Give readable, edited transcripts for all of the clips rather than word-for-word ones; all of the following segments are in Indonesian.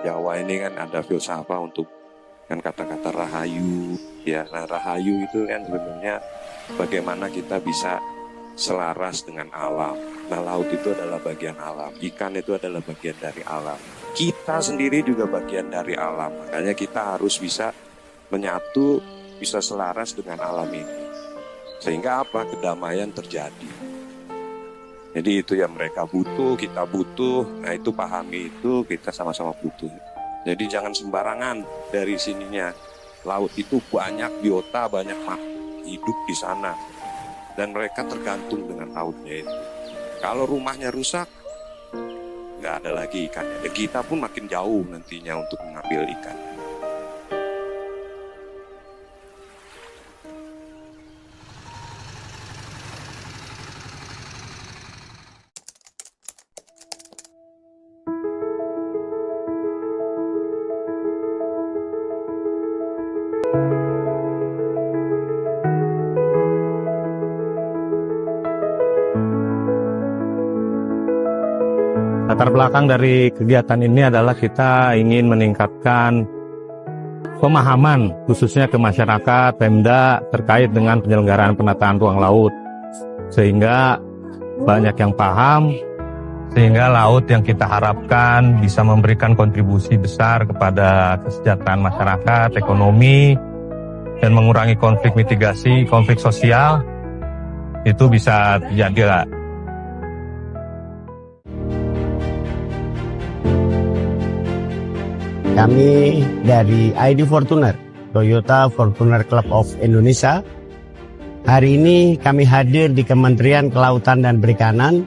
Jawa ini kan ada filsafat untuk kan kata-kata rahayu, ya. Nah, rahayu itu kan sebenarnya bagaimana kita bisa selaras dengan alam. Nah, laut itu adalah bagian alam, ikan itu adalah bagian dari alam. Kita sendiri juga bagian dari alam, makanya kita harus bisa menyatu, bisa selaras dengan alam ini. Sehingga apa? Kedamaian terjadi. Jadi itu yang mereka butuh, kita butuh. Nah, itu pahami itu, kita sama-sama butuh. Jadi jangan sembarangan dari sininya. Laut itu banyak biota, banyak makhluk hidup di sana. Dan mereka tergantung dengan lautnya itu. Kalau rumahnya rusak, nggak ada lagi ikannya. Dan kita pun makin jauh nantinya untuk mengambil ikan. Latar belakang dari kegiatan ini adalah kita ingin meningkatkan pemahaman khususnya ke masyarakat Pemda terkait dengan penyelenggaraan penataan ruang laut. Sehingga banyak yang paham, sehingga laut yang kita harapkan bisa memberikan kontribusi besar kepada kesejahteraan masyarakat, ekonomi, dan mengurangi konflik mitigasi, konflik sosial, itu bisa terjadi. Kami dari ID Fortuner, Toyota Fortuner Club of Indonesia. Hari ini kami hadir di Kementerian Kelautan dan Perikanan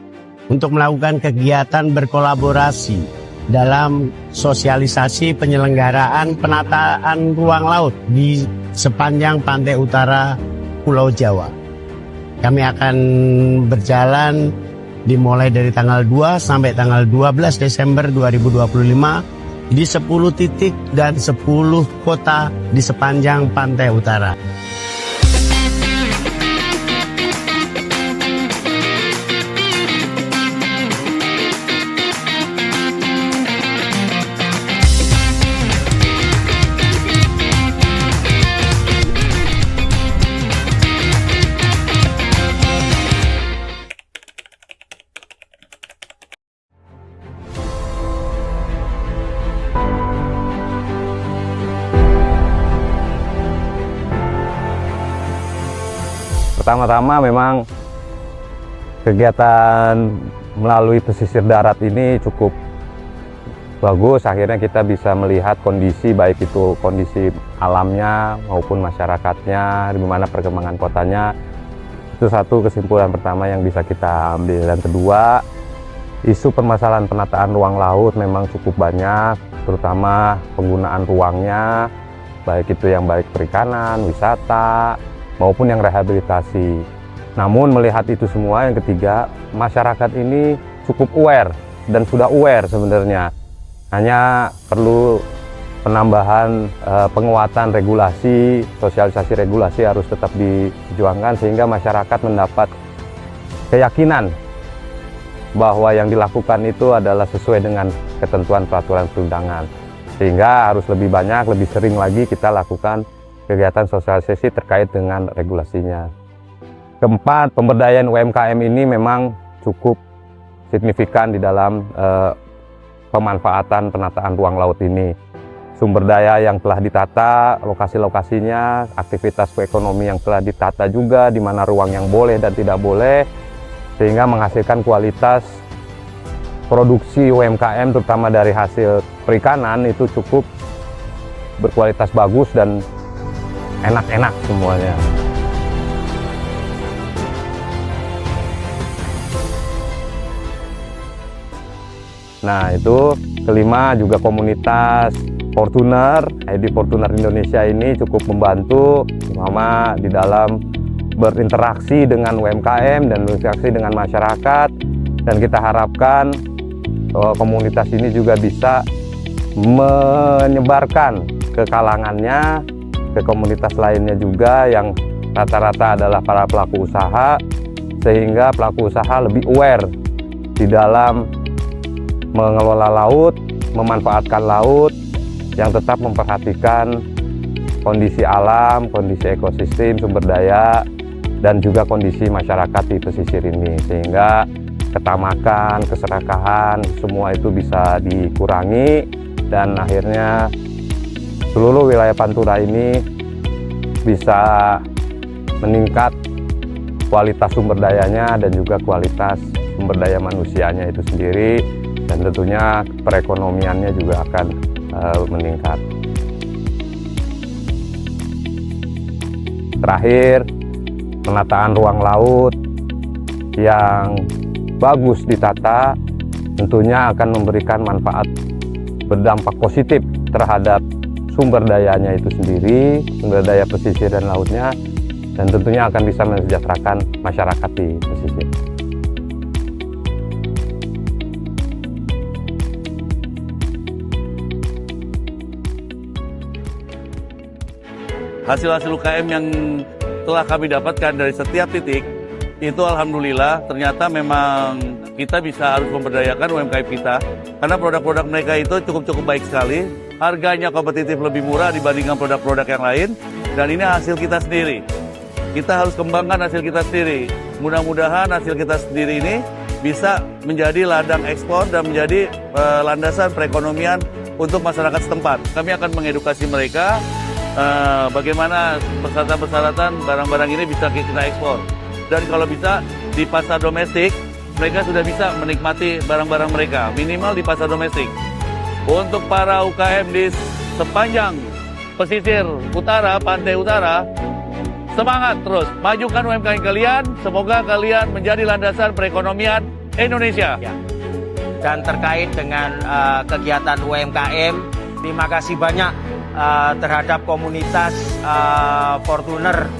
untuk melakukan kegiatan berkolaborasi dalam sosialisasi penyelenggaraan penataan ruang laut di sepanjang pantai utara Pulau Jawa. Kami akan berjalan dimulai dari tanggal 2 sampai tanggal 12 Desember 2025 di 10 titik dan 10 kota di sepanjang pantai utara. Pertama-tama memang kegiatan melalui pesisir darat ini cukup bagus. Akhirnya kita bisa melihat kondisi, baik itu kondisi alamnya maupun masyarakatnya, di mana perkembangan kotanya. Itu satu kesimpulan pertama yang bisa kita ambil. Dan kedua, isu permasalahan penataan ruang laut memang cukup banyak, terutama penggunaan ruangnya, baik itu yang baik perikanan, wisata, maupun yang rehabilitasi. Namun melihat itu semua, yang ketiga, masyarakat ini cukup aware dan sudah aware sebenarnya. Hanya perlu penambahan penguatan regulasi, sosialisasi regulasi harus tetap diperjuangkan sehingga masyarakat mendapat keyakinan bahwa yang dilakukan itu adalah sesuai dengan ketentuan peraturan perundangan. Sehingga harus lebih banyak, lebih sering lagi kita lakukan kegiatan sosialisasi terkait dengan regulasinya. Keempat, pemberdayaan UMKM ini memang cukup signifikan di dalam pemanfaatan penataan ruang laut ini. Sumber daya yang telah ditata, lokasi-lokasinya, aktivitas ekonomi yang telah ditata juga, di mana ruang yang boleh dan tidak boleh, sehingga menghasilkan kualitas produksi UMKM terutama dari hasil perikanan itu cukup berkualitas bagus dan enak-enak semuanya. Nah, itu kelima, juga komunitas Fortuner, ID Fortuner Indonesia ini cukup membantu terutama di dalam berinteraksi dengan UMKM dan berinteraksi dengan masyarakat, dan kita harapkan bahwa komunitas ini juga bisa menyebarkan ke kalangannya, ke komunitas lainnya juga yang rata-rata adalah para pelaku usaha, sehingga pelaku usaha lebih aware di dalam mengelola laut, memanfaatkan laut yang tetap memperhatikan kondisi alam, kondisi ekosistem, sumber daya, dan juga kondisi masyarakat di pesisir ini, sehingga ketamakan, keserakahan, semua itu bisa dikurangi, dan akhirnya seluruh wilayah Pantura ini bisa meningkat kualitas sumber dayanya dan juga kualitas sumber daya manusianya itu sendiri, dan tentunya perekonomiannya juga akan meningkat. Terakhir, penataan ruang laut yang bagus ditata tentunya akan memberikan manfaat berdampak positif terhadap sumber dayanya itu sendiri, sumber daya pesisir dan lautnya, dan tentunya akan bisa mensejahterakan masyarakat di pesisir. Hasil-hasil UKM yang telah kami dapatkan dari setiap titik, itu alhamdulillah ternyata memang kita bisa harus memberdayakan UMKM kita, karena produk-produk mereka itu cukup baik sekali, harganya kompetitif lebih murah dibandingkan produk-produk yang lain, dan ini hasil kita sendiri. Kita harus kembangkan hasil kita sendiri. Mudah-mudahan hasil kita sendiri ini bisa menjadi ladang ekspor dan menjadi landasan perekonomian untuk masyarakat setempat. Kami akan mengedukasi mereka bagaimana persyaratan-persyaratan barang-barang ini bisa kita ekspor. Dan kalau bisa di pasar domestik, mereka sudah bisa menikmati barang-barang mereka, minimal di pasar domestik. Untuk para UKM di sepanjang pesisir utara, pantai utara, semangat terus, majukan UMKM kalian, semoga kalian menjadi landasan perekonomian Indonesia. Dan terkait dengan kegiatan UMKM, terima kasih banyak terhadap komunitas Fortuner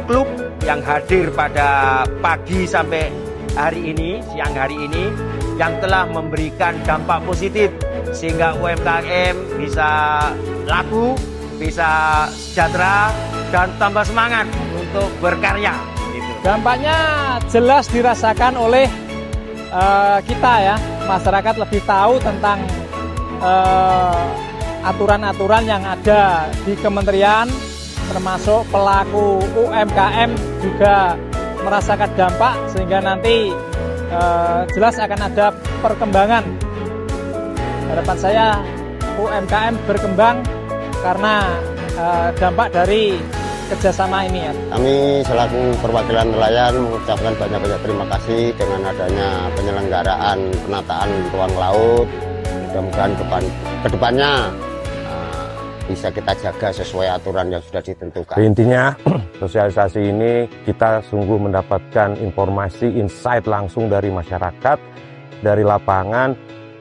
Club yang hadir pada pagi sampai hari ini, siang hari ini, yang telah memberikan dampak positif sehingga UMKM bisa laku, bisa sejahtera, dan tambah semangat untuk berkarya. Dampaknya jelas dirasakan oleh kita ya, masyarakat lebih tahu tentang aturan-aturan yang ada di kementerian, termasuk pelaku UMKM juga merasakan dampak, sehingga nanti jelas akan ada perkembangan. Harapan saya UMKM berkembang karena dampak dari kerjasama ini ya. Kami selaku perwakilan nelayan mengucapkan banyak-banyak terima kasih dengan adanya penyelenggaraan penataan ruang laut. Mudah-mudahan kedepannya bisa kita jaga sesuai aturan yang sudah ditentukan. Intinya, sosialisasi ini kita sungguh mendapatkan informasi, insight langsung dari masyarakat, dari lapangan,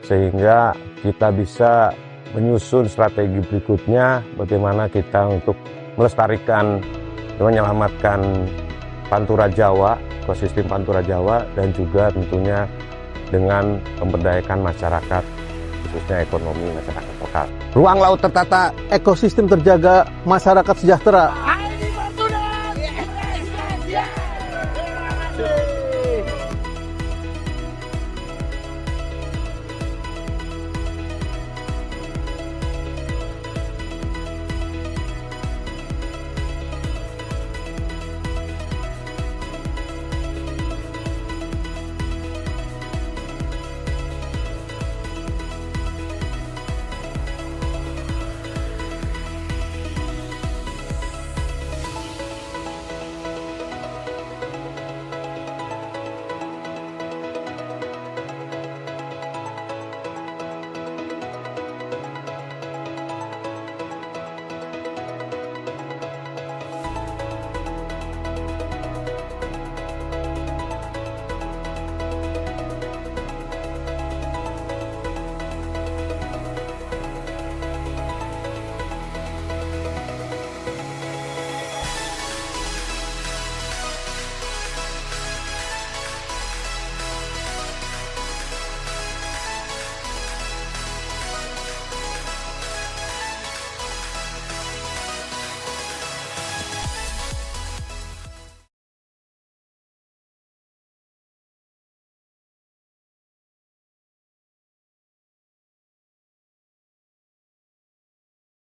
sehingga kita bisa menyusun strategi berikutnya bagaimana kita untuk melestarikan, menyelamatkan Pantura Jawa, ekosistem Pantura Jawa, dan juga tentunya dengan memberdayakan masyarakat, khususnya ekonomi masyarakat lokal. Ruang laut tertata, ekosistem terjaga, masyarakat sejahtera.